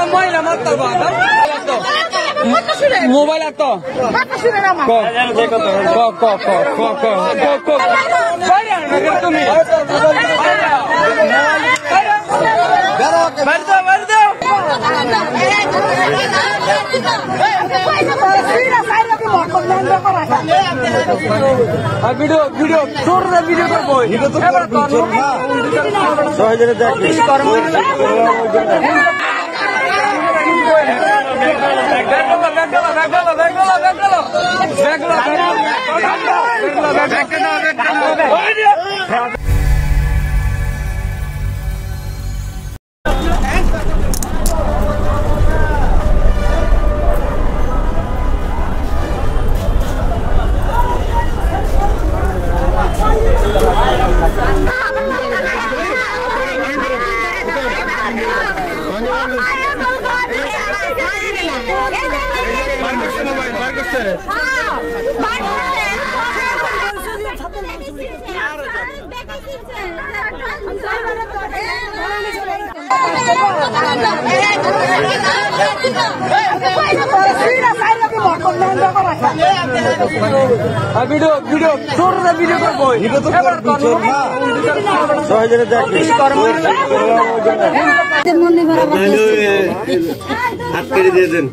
মহিলা মাত্র মোবাইল এত তুমি ভিডিও ভিডিও তোর ভিডিও করবো ভিডিও ভিডিও তোর ভিডিও করবো হাত কেটে দিয়ে দেন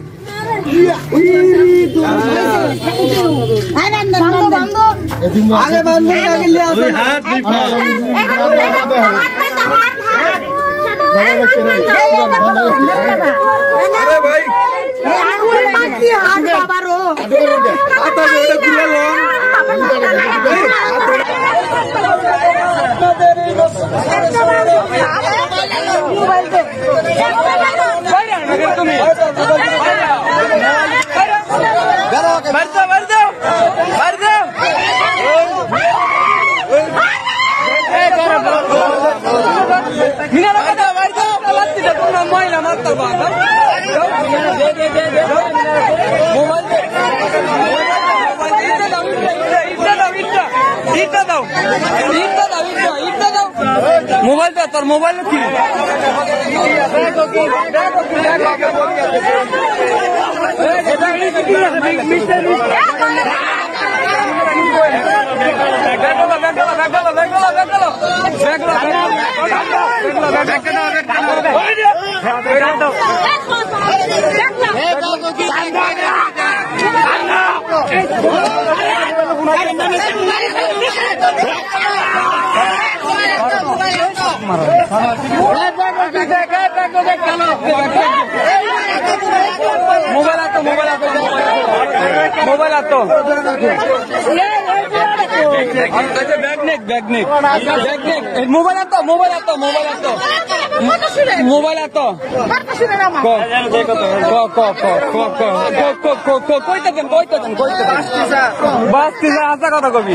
তুমি মহিলা মাত্র মোবাইল দে তোর মোবাইল কি মোবাইল আতো মোবাইল আতো হাসা কথা কবি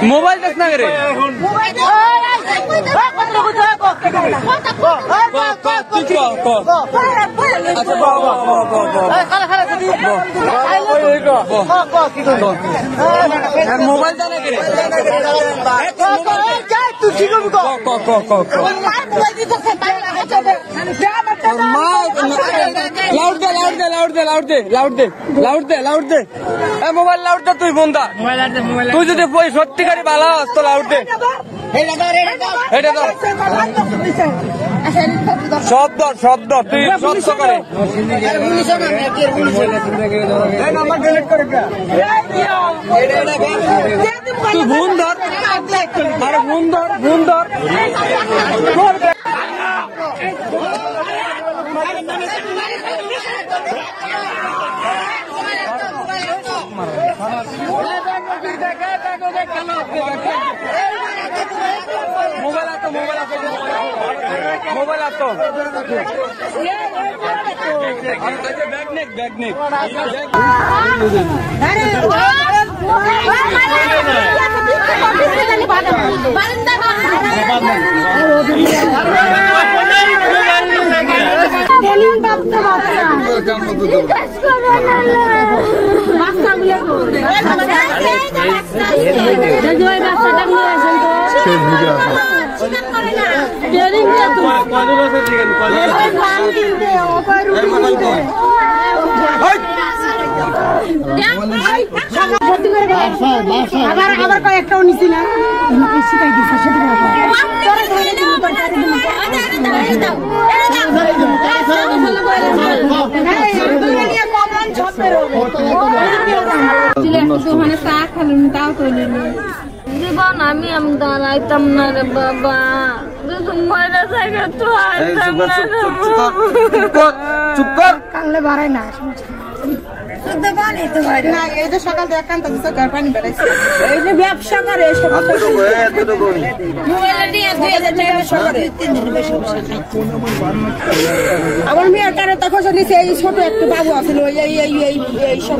মোবাইল দেখ না রে মোবাইল জানা কে মোবাইল লাউড দে তুই বন্ধা তুই যদি সত্যিকারই ভালো আস তো লাউড দে শব্দ তুই শব্দ করে তুই ভুন ধর আরে ভুন ধর মোবাইল আতো আবার কয়েকটাও নিছি না শিখাই দিচ্ছে সেটা জীবন আমি দাঁড়াইতাম না রে বাবা ময়রা জায়গা তো চুপ কর কানলে বাড়ায় না সকাল এই যে ব্যবসা করে আমার মেয়ের কানে তখন শুনেছি এই ছোট একটা বাবু আছিল এই সব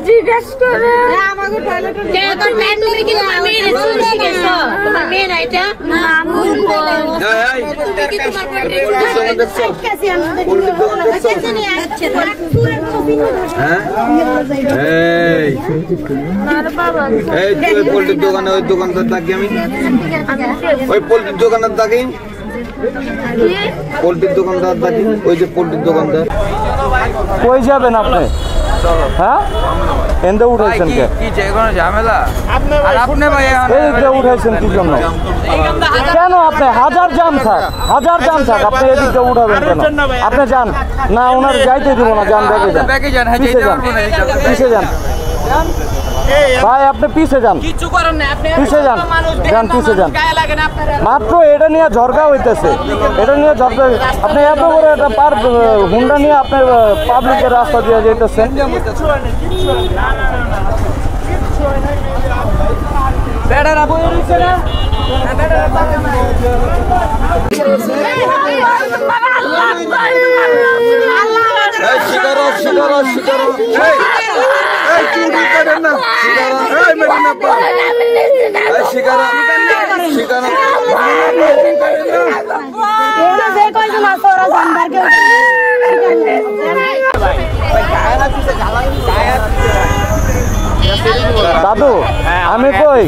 জিজ্ঞেস করে পোল্ট্রির দোকানে ওই দোকানদার থাকি আমি ওই পোল্ট্রির দোকানের থাকি পোল্ট্রির দোকানদার থাকি ওই যে পোল্ট্রির দোকানদার কই যাবেন আপনি হ্যাঁ এন্দে উঠাইছেন কে ঝামেলা উঠাইছেন কি জন্য কেন আপনি হাজার জাম থাক আপনি এদিকে উঠাবেন কেন আপনি যান না ওনার যাইতে দিব না যান দেখে যান পিছে যান ভাই আপনি পিছে যান পিছে যান পিছে যান মাত্র এটা নিয়ে ঝরকা হইতেছে আপনি এত বড় একটা হুন্ডা নিয়ে আপনার পাবলিকের রাস্তা দিয়ে যেতেছেন দাদু আমি কই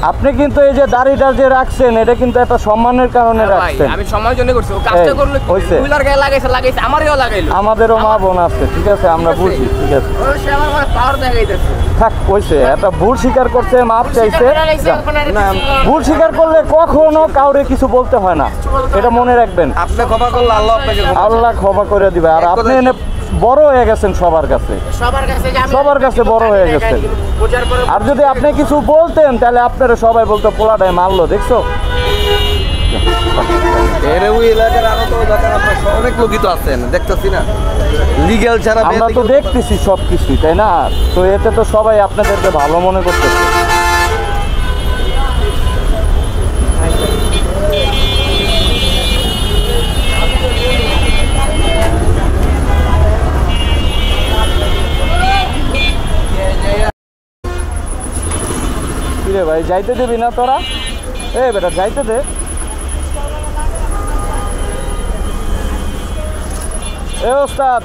আপনি কিন্তু এই যে দাড়িটা যে রাখছেন এটা কিন্তু একটা সম্মানের কারণে রাখছেন আমি সময়ের জন্য করছি কাজটা করলে হুইলার গায়ে লাগাইছে আমারও লাগাইলো আমাদেরও মা বোন আছে ঠিক আছে আমরা বুঝি ঠিক আছে সে আমার মানে পাওয়ার দেখাইতেছে থাক কইছে একটা ভুল স্বীকার করছে মাপ চাইছে না ভুল স্বীকার করলে কখনো কাউরে কিছু বলতে হয় না এটা মনে রাখবেন আপনি ক্ষমা করলে আল্লাহ ক্ষমা করে দিবে আর আপনি এনে বড় হয়ে গেছেন সবার কাছে বড় হয়ে গেছেন আর যদি আপনি কিছু বলতেন তাহলে আপনারা সবাই বলতো পোলাটাই মারলো দেখছো অনেক লোকই তো আছেন দেখতেছি না লিগ্যাল ছাড়া আমরা তো দেখতেছি সবকিছুই তাই না তো এতে তো সবাই আপনাদেরকে ভালো মনে করতেছে ভাই যাইতে দিবি না তোরা বেটা যাইতে দে ওস্তাদ